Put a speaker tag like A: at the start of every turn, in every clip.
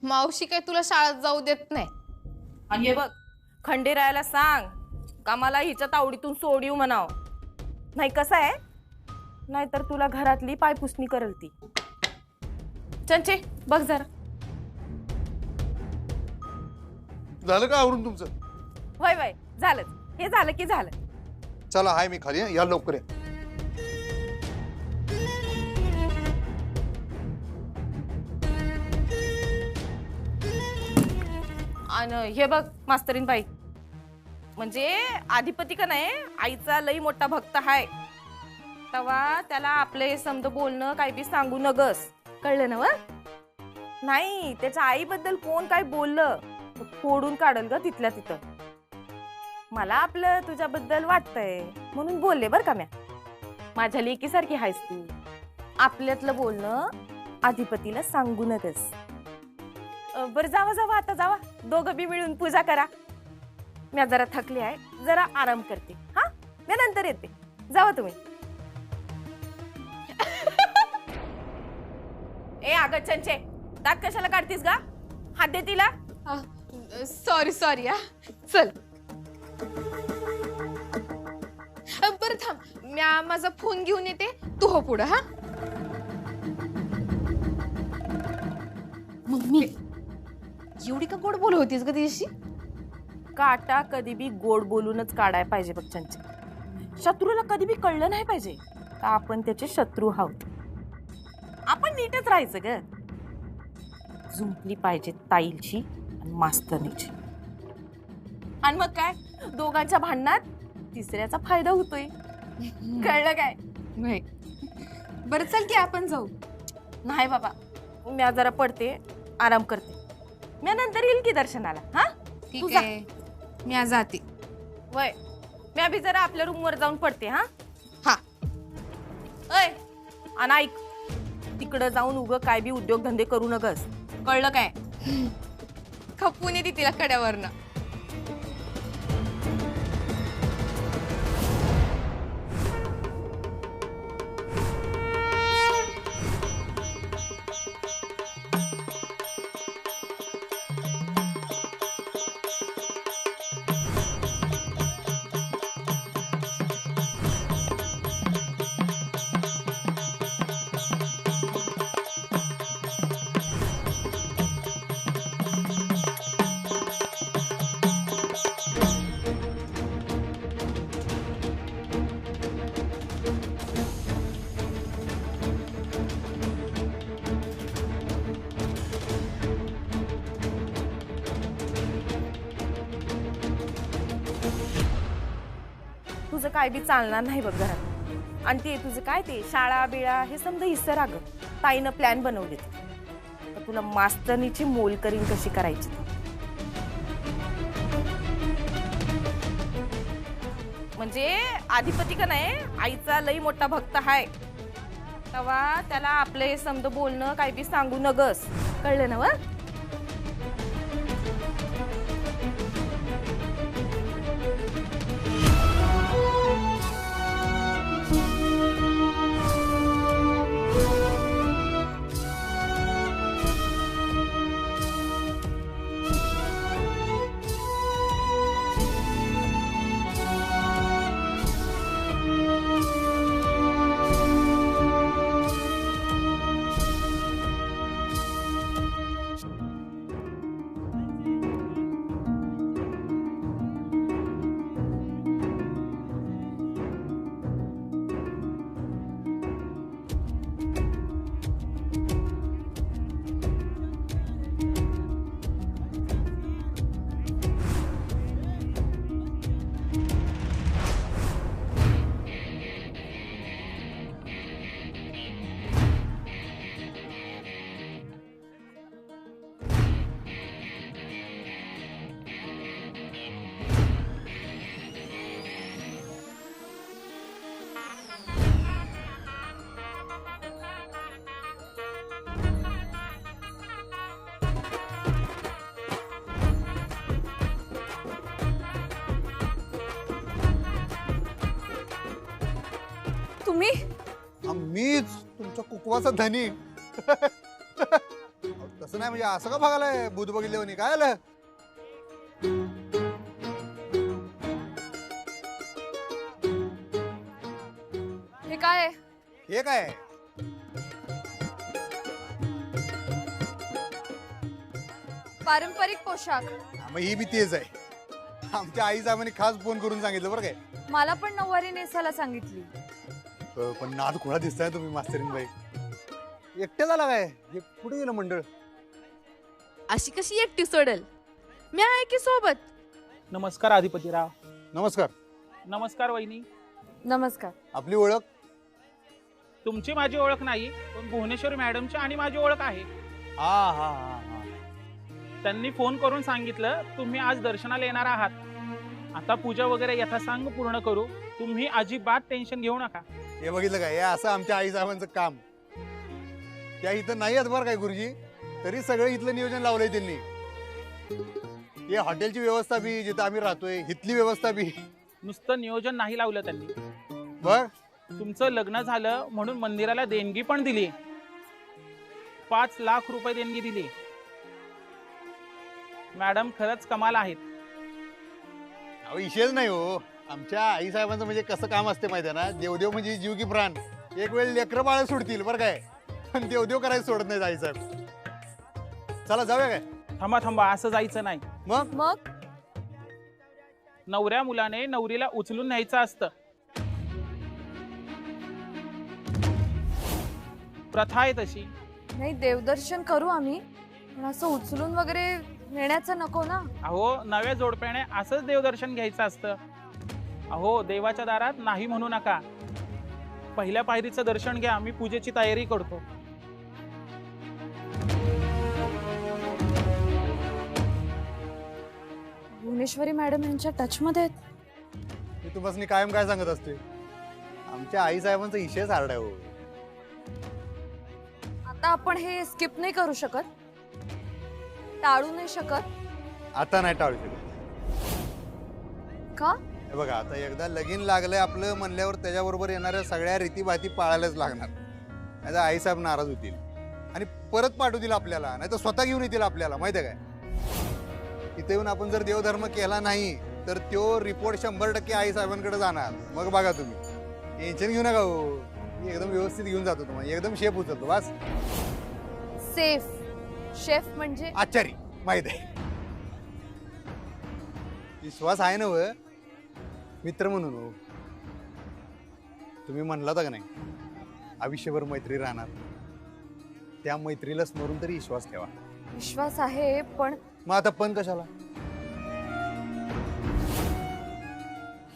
A: मावशी काय तुला शाळेत जाऊ देत नाही.
B: आणि हे बघ, खंडेरायाला सांग का मला हिच्या तावडीतून सोडिव म्हणाव. नाही कसं आहे, नाहीतर तुला घरातली पायपुसणी करेल ती. चंचे बघ जरा.
C: झालं का आवरून तुमचं?
B: वय वय झालंच, हे झालं की झालं.
C: चला हाय मी खाली, या लवकर या.
B: आणि हे बघ मास्तरीन बाई, म्हणजे अधिपती का नाही आईचा लई मोठा भक्त हाय. तेव्हा त्याला आपले समज बोलणं काही बी सांगू नगस, कळलं ना? व नाही त्याच्या आईबद्दल कोण काय बोललं फोडून काढल ग तिथल्या तिथं. मला आपलं तुझ्याबद्दल वाटतंय म्हणून बोलले बर का म्या. माझ्या लेकीसारखी हायस तू. आपल्यातलं बोलणं अधिपतीला सांगू नगस. बरं जावा जावा, आता जावा दोघं बी मिळून पूजा करा. मी जरा थकली आहे, जरा आराम करते. हा मी नंतर येते, जावा तुम्ही. ए अगं चंचे, दात कशाला काढतीस गा? हात दे तिला.
A: Sorry sorry. चल बरं थांब, म्या माझा फोन घेऊन येते, तू हो पुढं. हा मम्मी, एवढी का गोड बोल होतीस ग तिच्याशी?
B: काटा कधी बी गोड बोलूनच काढाय पाहिजे बघ चंचे. शत्रूला कधी बी कळलं नाही पाहिजे का आपण त्याचे शत्रू आहोत. आपण नीटच राहायचं ग. जुंपली पाहिजे ताईलची आणि मास्तरणीची. आणि मग काय, दोघांच्या भांडणात तिसऱ्याचा फायदा होतोय. कळलं काय?
A: नाही. बरं चल की आपण जाऊ.
B: नाही बाबा, मी जरा पडते, आराम करते. मी नंतर येईल की दर्शनाला. हा
A: ठीक आहे, मी आज जाते.
B: वय मी बी जरा आपल्या रूमवर जाऊन पडते. हा
A: हा.
B: अय आणि ऐक, तिकडं जाऊन उग काय बी उद्योगधंदे करू नगस, कळलं काय?
A: खपून येते तिला कड्यावरनं.
B: तुझं काय बी चालणार नाही बघ घरात. आणि ते तुझं काय ते शाळा बिळा हे समजा इसर अगं. ताईनं प्लॅन बनवले, तर तुला मास्तरणीची मोलकरीण कशी करायची. म्हणजे अधिपती का नाही आईचा लई मोठा भक्त हाय. तेव्हा त्याला आपले समज बोलणं काही बी सांगू नगस, कळलं ना? व
A: तुम्ही?
C: मीच तुमच्या कुकवाचा धनी. तसं नाही नाही म्हणजे असं का बघायलाय भूत बघितले काय आलं?
A: हे काय आहे?
C: हे काय?
A: पारंपरिक पोशाख.
C: मग ही बी तेच आहे. आमच्या आई साहेबांनी खास फोन करून सांगितलं बरं काय.
A: मला पण नऊवारी नेसायला सांगितली.
C: पण नाद खुळा दिसताय तुम्ही मास्तरीन बाई. एकटे झाला काय? हे कुठे गेलं मंडळ?
A: अशी कशी एकटी सोडल? मी आहे की सोबत.
D: नमस्कार अधिपतीराव.
C: नमस्कार.
D: नमस्कार वहिनी.
A: नमस्कार.
C: आपली ओळख?
D: तुमची माझी ओळख नाही, पण भुवनेश्वरी मॅडमची आणि माझी ओळख आहे.
C: हा हा हा हा.
D: त्यांनी फोन करून सांगितलं तुम्ही आज दर्शनाला येणार आहात. आता पूजा वगैरे यथासांग पूर्ण करू. तुम्ही अजिबात टेन्शन घेऊ नका.
C: हे बघितलं काय? हे असं आमच्या आई साहेबांचं काम. त्या इथं नाही आहेत बरं काय गुरुजी, तरी सगळं इथलं नियोजन लावलंय त्यांनी. हे हॉटेलची व्यवस्था बी, जिथं आम्ही राहतोय इथली व्यवस्था बी.
D: नुसतं नियोजन नाही लावलं त्यांनी.
C: बघ
D: तुमचं लग्न झालं म्हणून मंदिराला देणगी पण दिली. 5 लाख रुपये देणगी दिली. मॅडम खरंच कमाल आहेत.
C: अहो विषयच नाही हो. आमच्या आई साहेबांचं म्हणजे कसं काम असते माहिती आहे ना. देवदेव म्हणजे जीव की प्राण. एक वेळ लेकरं बाळ सोडतील बरं काय, पण देवदेव करायला सोडत नाही आई साहेब. चला जाऊया काय?
D: थांबा थांबा, असं जायचं नाही.
A: मग
D: नवऱ्या मुलाने नवरीला उचलून न्यायचं असतं. प्रथा आहे तशी.
A: नाही, देवदर्शन करू आम्ही, पण असं उचलून वगैरे नेण्याचं नको ना.
D: अहो नव्या जोडप्याने असंच देवदर्शन घ्यायचं असतं. अहो देवाच्या दारात नाही म्हणू नका. पहिल्या पायरीचं दर्शन घ्या, मी पूजेची तयारी करतो.
A: भुवनेश्वरी मॅडम यांच्या टच मध्ये आहेत.
C: मी तुम्हाला कायम काय सांगत असते, आमच्या आई साहेबांचा विषयच हार्ड आहे हो.
A: आता आपण हे स्किप नाही करू शकत, टाळू नाही शकत.
C: आता नाही टाळू शकत.
A: का?
C: हे बघा, आता एकदा लगीन लागलंय आपलं म्हणल्यावर त्याच्याबरोबर येणाऱ्या सगळ्या रीतीभाती पाळायलाच लागणार. नाही तर आई साहेब नाराज होतील आणि परत पाठवतील आपल्याला, नाही तर स्वतः घेऊन येतील आपल्याला. माहिती आहे काय, इथे येऊन आपण जर देवधर्म केला नाही तर तो रिपोर्ट 100% आई साहेबांकडे जाणार. मग बघा तुम्ही टेन्शन घेऊ नका हो. मी एकदम व्यवस्थित घेऊन जातो तुम्हाला, एकदम शेफ उचलतो बस.
A: सेफ शेफ म्हणजे
C: आचारी, माहित आहे. विश्वास आहे ना व मित्र म्हणून हो. तुम्ही म्हणला होता का नाही आयुष्यभर मैत्री राहणार, त्या मैत्रीला स्मरून तरी विश्वास ठेवा.
A: विश्वास आहे, पण
C: मग आता पण कशाला?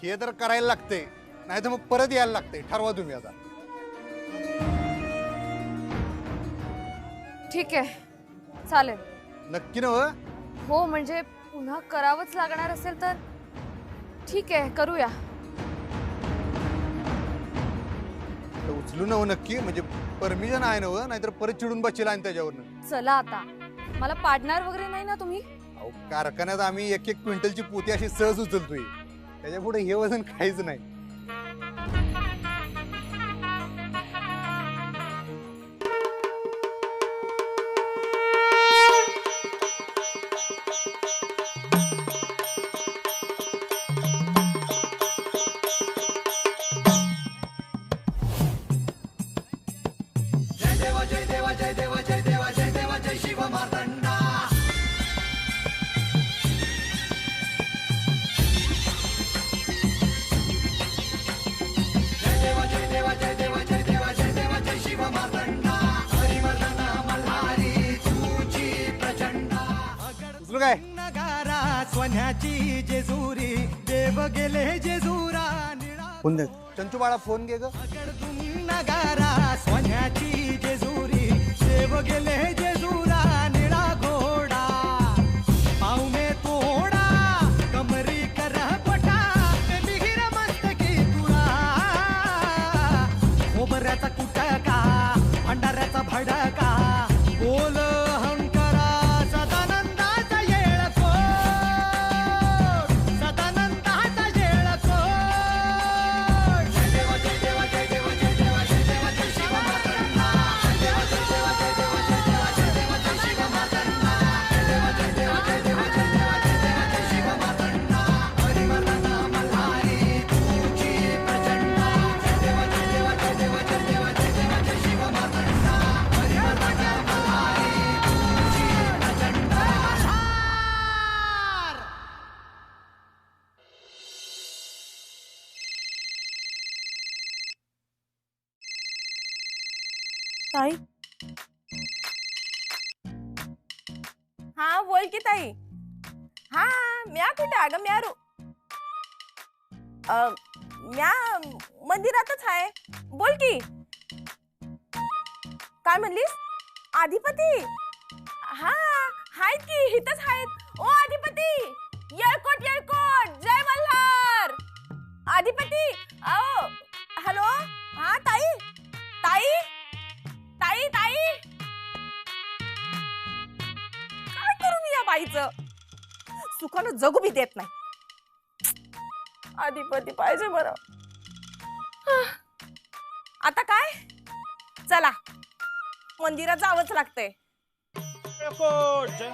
C: हे तर करायला लागते, नाही तर मग परत यायला लागते. ठरवा तुम्ही आता.
A: ठीक आहे, चालेल.
C: नक्की ना व?
A: हो, म्हणजे पुन्हा करावंच लागणार असेल तर ठीक आहे, करूया.
C: तर उचलू ना हो नक्की, म्हणजे परमिशन आहे ना व, नाहीतर परत चिडून बसशील आणि त्याच्यावरनं.
A: चला आता, मला पाडणार वगैरे नाही ना तुम्ही?
C: अहो कारखान्यात आम्ही 1-1 क्विंटलची पोती अशी सहज उचलतोय. त्याच्या पुढे हे वजन काहीच नाही. उचलू काय?
E: नगारा सोन्याची जेजुरी देव गेले जेजुरा
C: फोन दे चंचू बाळा, फोन घे ग.
E: नगारा सोन्याची जेजुरी देव गेले जेजुरा निळा घोडा पावमे तोडा कमरी कर पटा मिहिर मस्तकी तुळा खोबऱ्याचा कुटका भंडाऱ्याचा भडका बोल हंकरा सदानंदाचा येळको सदानंदाचा येळको जय देवा जय देवा जय देवा जय देवा जय देवा जय शिव मातंगा जय देवा जय देवा जय देवा जय देवा जय देवा
B: ताई हा बोल की ताई. हा म्या कुठे अगं म्या म्या मंदिरातच आहे. बोल की. काय म्हणलीस? अधिपती हा आहेत की इथंच आहेत. ओ अधिपती येळकोट येळकोट जय मल्हार. अधिपती आओ हॅलो हा ताई ताई ताई ताई. काय करू मी या बाईचं? सुखानं जगू बी देत नाही. अधिपती पाहिजे बरं. आता काय चला मंदिरात जावंच लागतंय.
D: येळकोट जय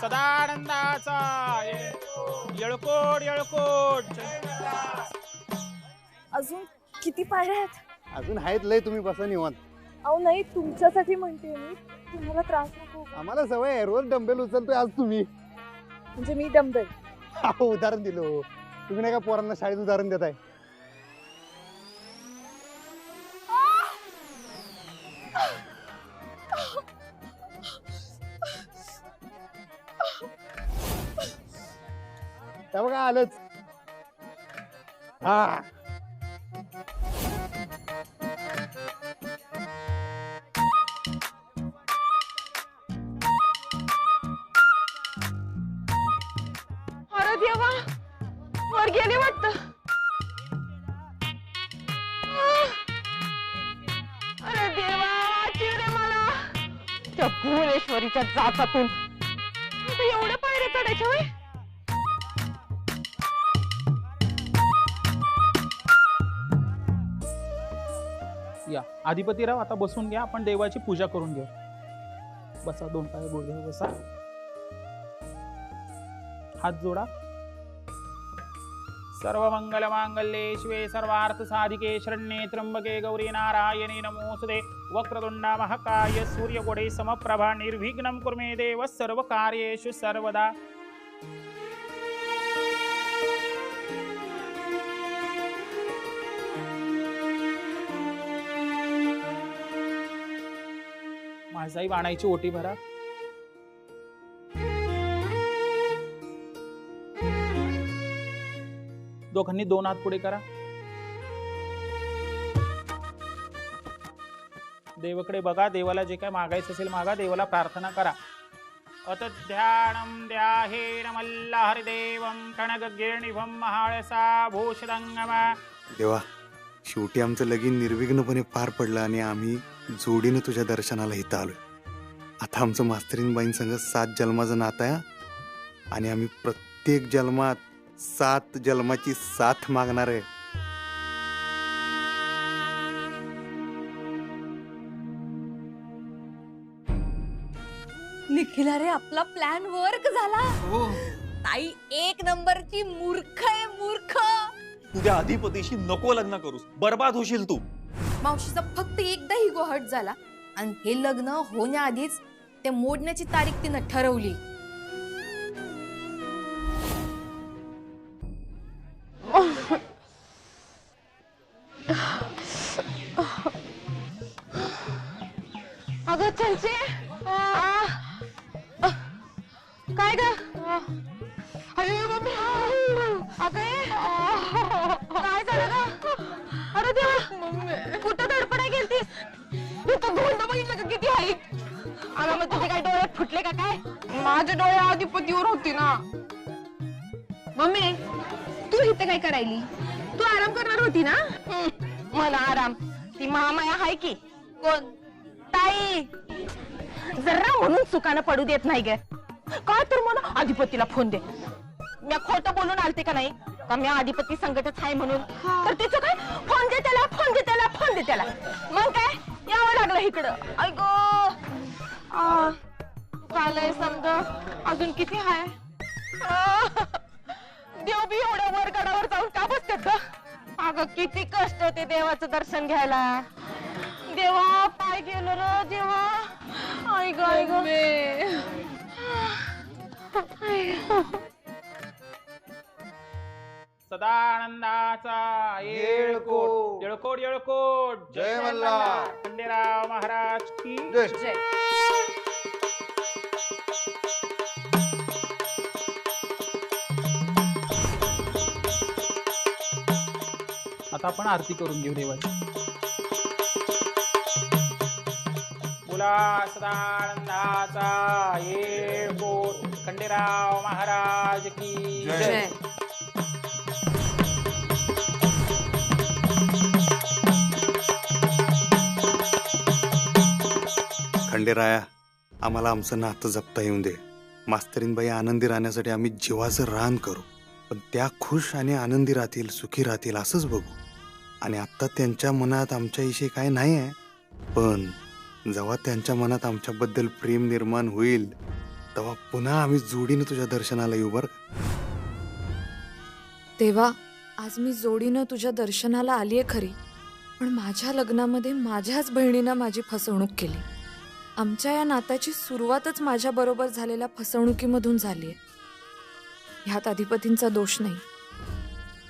D: सदानंदाचा येळकोट येळकोट जय.
A: अजून किती पायऱ्या आहेत?
C: अजून आहेत लय, तुम्ही बसा निवांत.
A: अहो नाही, तुमच्यासाठी म्हणते मी, तुम्हाला त्रास नको.
C: आम्हाला सवय आहे, रोज डंबेल उचलतोय. आज तुम्ही
A: म्हणजे मी डंबेल.
C: उदाहरण दिलो. तुम्ही नाही का पोरांना शाळेत उदाहरण देताय. त्या बघा आलंच. हा
B: अरे देवा वर गेली वाटत. अरे देवा वाचव रे मला त्या भुवनेश्वरीच्या जाचातून. एवढ्या पायऱ्या चढायच्या होय?
D: या अधिपतीराव आता बसून घ्या, आपण देवाची पूजा करून घेऊ. बसा, दोन पाय गुडघ्यावर बसा, हात जोडा. सर्व मंगल मांगल्ये शिवे सर्वार्थ साधिके शरण्ये त्र्यंबके गौरी नारायणी नमोस्तुते. वक्रतुंडा महाकाय सूर्यकोटि समप्रभा निर्विघ्नं कुरु मे देव सर्व कार्येषु सर्वदा. माझाही बाणाची ओटी भरा. दोघांनी दोन हात पुढे करा. देवाकडे बघा. देवाला जे काय मागायचं असेल मागा. देवाला प्रार्थना करा. अत ध्यानं ध्याहेन मल्लहरिदेवं कणगगेणिभं महाळसा भूषदंगमा.
C: देवा, शेवटी आमचं लगीन निर्विघ्नपणे पार पडलं आणि आम्ही जोडीनं तुझ्या दर्शनाला इथं आलोय. आता आमचं मास्तरीनबाईंसंग 7 जन्माचं नातं आहे आणि आम्ही प्रत्येक जन्मात 7 जन्माची साथ मागणार आहे.
A: निखिला रे, आपला प्लॅन वर्क झाला. ताई 1 नंबरची मूर्ख आहे, मूर्ख.
F: तुझ्या अधिपतीशी नको लग्न करूस, बर्बाद होशील तू.
B: मावशीचा फक्त एकदा ही गोहट झाला आणि हे लग्न होण्याआधीच ते मोडण्याची तारीख तिनं ठरवली. अगं चलचे काय ग? अरे काय झालं ग? अरे देवा, कुठं धडपडाय गेलतीस? तू तर धोंड बघितलं का किती आहे? अगं मग तुझे काय डोळे फुटले का काय? माझे डोळे अधिपतीवर होते ना. मम्मी तू इथे काय करायली? तू आराम करणार होती ना? मला आराम, ती महामाया आहे की. कोण? ताई. जरा म्हणून सुकानं पडू देत नाही ग. काय तर म्हणा अधिपतीला फोन दे. मी खोटं बोलून आलते का नाही का मी अधिपती संकटच आहे म्हणून? तर तिचं काय फोन दे त्याला, फोन दे त्याला, फोन दे त्याला. मग काय यावं लागलं इकडं. ऐको चालय समजा. अजून किती आहे? देव बी एवढ्या वर गडावर जाऊन का बसतात ग? अगं किती कष्ट होते देवाचं दर्शन घ्यायला. देवा पाय गेलो र देवा. आई ग आई ग.
D: सदानंदाचा येळकोट येळकोट येळकोट
C: जय मल्हार.
D: खंडे खंडेराव महाराज की
C: जय.
B: जय.
D: आता आपण आरती करून घेऊ देवाची. बोला सदानंदाचा ये बोल खंडेराव महाराज की
C: जय.
B: जय.
C: खंडेराया, आम्हाला आमचं नातं जपता येऊन दे. मास्तरीनबाई आनंदी राहण्यासाठी आम्ही जीवाचं रान करू, पण त्या खुश आणि आनंदी राहतील, सुखी राहतील असंच बघू. आणि आत्ता त्यांच्या मनात आमच्याविषयी काय नाही आहे, पण जेव्हा त्यांच्या मनात आमच्याबद्दल प्रेम निर्माण होईल तेव्हा पुन्हा आम्ही जोडीने तुझ्या दर्शनाला येऊ बरं.
A: देवा, आज मी जोडीनं तुझ्या दर्शनाला आलीये खरी, पण माझ्या लग्नामध्ये माझ्याच बहिणीनं माझी फसवणूक केली. आमच्या या नात्याची सुरुवातच माझ्याबरोबर झालेल्या फसवणुकीमधून झाली आहे. ह्यात अधिपतींचा दोष नाही.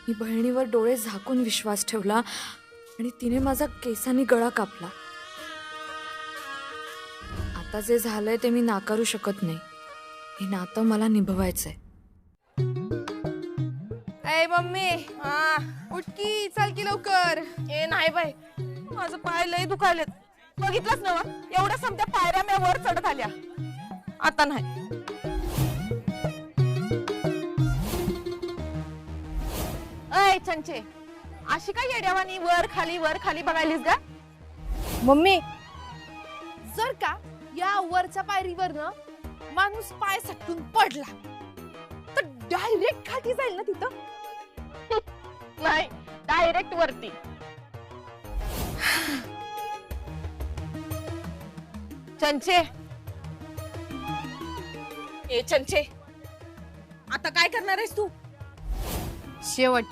A: मी बहिणीवर डोळे झाकून विश्वास ठेवला आणि तिने माझा केसांनी गळा कापला. आता जे झालंय ते मी नाकारू शकत नाही. हे नातं मला निभवायचंय.
B: ए मम्मी,
G: हा उठकी चल की लवकर.
B: ए नाही बाई, माझं पाय लय दुखायलेत. बघितलंच ना, एवढ्या समत्या पायऱ्या मी वर चढत आल्या. आता नाही. अय चंचे, अशी काय येड्यावानी वर खाली बघायलीस का?
G: मम्मी, जर का या वरच्या पायरीवरनं माणूस पाय सटून पडला तर डायरेक्ट खाली जाईल ना तिथं.
B: नाही, डायरेक्ट वरती. चंचे, ए चंचे, आता काय करणार आहेस तू?
G: शेवट.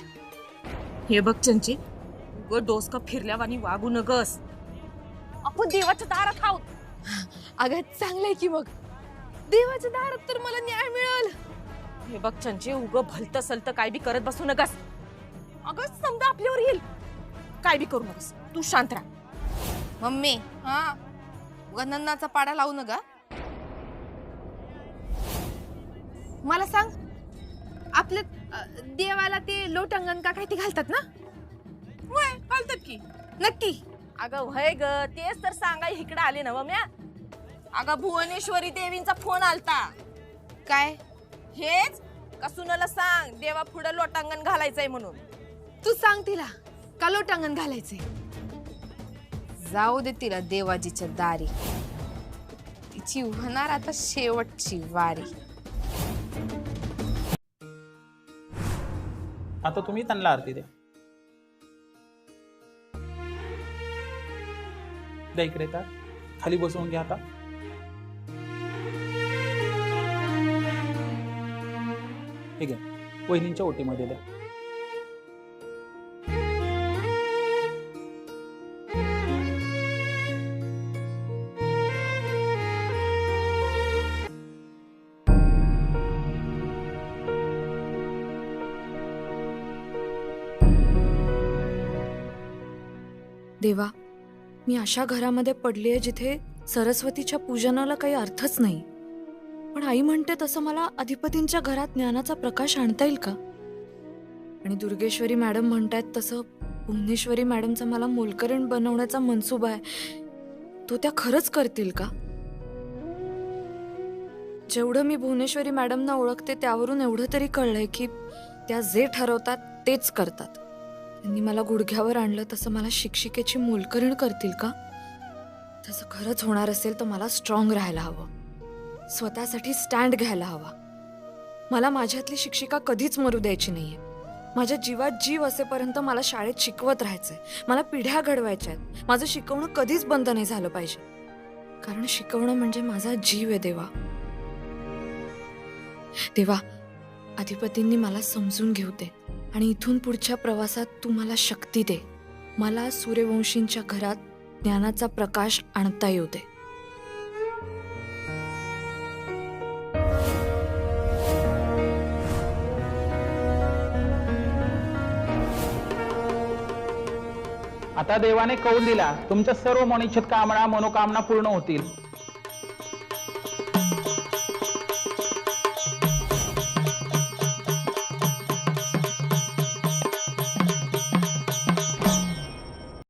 B: हे बघ चंचे, ग डोसका फिरल्यावानी वागू नगस. आपण देवाच्या दारात आहोत.
G: अगं चांगलंय की मग, देवाच्या दारात तर मला न्याय मिळेल.
B: हे बघ चंचे, उग भलत सलत काय बी करत बसू नकस. अगं समजा आपल्यावर येईल. काय बी करू नकस, तू शांत राहा.
G: मम्मी, हा गणनाचा पाडा लावू नका. मला सांग, आपल्या देवाला ते लोटांगण का काय ते घालतात ना?
B: वय घालतात की.
G: नक्की.
B: अगं वय ग, तेच तर सांगाय इकडे आले ना म्या. अगं भुवनेश्वरी देवींचा फोन आलता.
G: काय?
B: हेच का सुनाला सांग देवा पुढे लोटांगण घालायचंय म्हणून.
G: तू सांग तिला का लोटांगण घालायचंय. जाऊ दे तिला देवाजीच्या दारी. तिची होणार आता शेवटची वारी.
D: आता तुम्ही त्यांना आरती द्या. द्या इकडे तर खाली बसवून घ्या. आता हे घ्या, वहिनींच्या ओटीमध्ये द्या.
A: देवा, मी अशा घरामध्ये पडलीये जिथे सरस्वतीच्या पूजनाला काही अर्थच नाही. पण आई म्हणते तसं मला अधिपतींच्या घरात ज्ञानाचा प्रकाश आणता येईल का? आणि दुर्गेश्वरी मॅडम म्हणतायत तसं भुवनेश्वरी मॅडमचा मला मोलकरीण बनवण्याचा मनसुबा आहे, तो त्या खरंच करतील का? जेवढं मी भुवनेश्वरी मॅडमना ओळखते त्यावरून एवढं तरी कळलंय की त्या जे ठरवतात तेच करतात. त्यांनी मला गुडघ्यावर आणलं तसं मला शिक्षिकेची मोलकरीण करतील का? तसं खरंच होणार असेल तर मला स्ट्रॉंग राहायला हवं, स्वतःसाठी स्टँड घ्यायला हवा. मला माझ्यातली शिक्षिका कधीच मरू द्यायची नाहीये. माझ्या जीवात जीव असेपर्यंत मला शाळेत शिकवत राहायचंय. मला पिढ्या घडवायच्या आहेत. माझं शिकवणं कधीच बंद नाही झालं पाहिजे, कारण शिकवणं म्हणजे माझा जीव आहे. देवा, देवा, अधिपतींनी मला समजून घेऊ दे आणि इथून पुढच्या प्रवासात तू मला शक्ती दे. मला सूर्यवंशींच्या घरात ज्ञानाचा प्रकाश आणता येऊ दे.
D: आता देवाने कौल दिला, तुमच्या सर्व मनिच्छित कामना मनोकामना पूर्ण होतील.